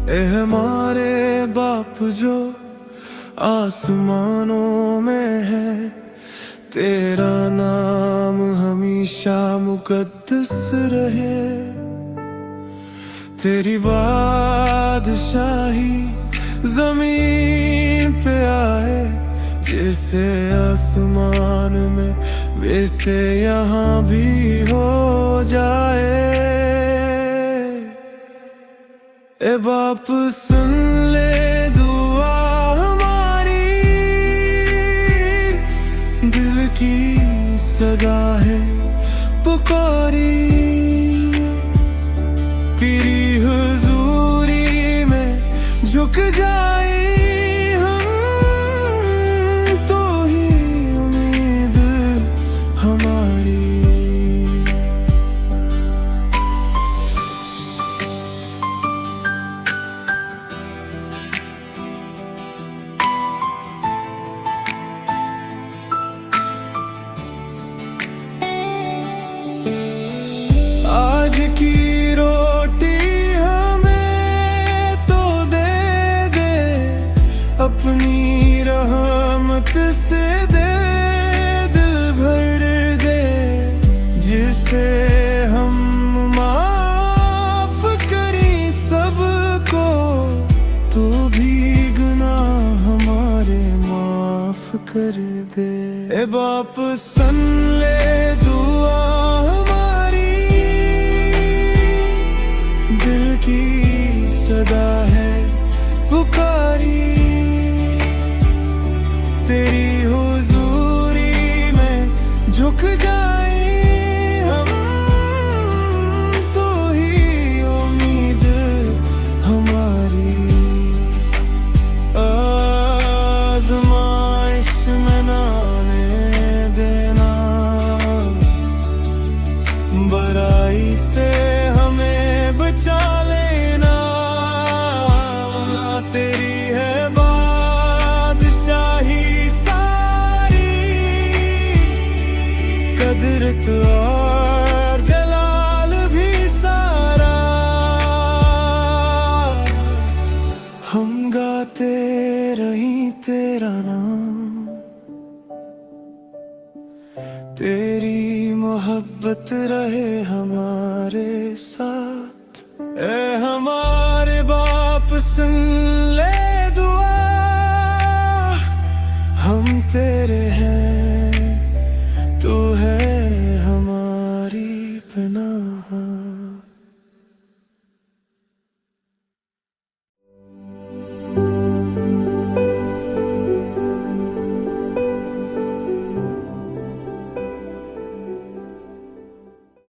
ए हमारे बाप जो आसमानों में है, तेरा नाम हमेशा मुकद्दस रहे। तेरी बादशाही जमीन पे आए, जैसे आसमान में वैसे यहाँ भी हो जाए। ए बाप सुन ले दुआ हमारी, दिल की सदा है पुकारी। तेरी हुजूरी में झुक जाए हम, तो ही उम्मीद हमारी। आज की रोटी हमें तो दे दे, अपनी रहमत से दे दिल भर दे। जिसे हम माफ करी सबको, तो भी गुनाह हमारे माफ कर दे। ए बाप सुन ले दुआ हमारी, दिल की सदा है पुकारी। तेरी हुजूरी में झुक जाए हम, तो ही उम्मीद हमारी। आज़माइश में ना आने देना, बुराई से हमें बचा लेना। तेरी है बादशाही सारी, कुदरत और जलाल भी सारा। हम गाते रहीं तेरा नाम, तेरी मोहब्बत रहे हमारे साथ। ए हमारे बाप सुन ले दुआ, हम तेरे हैं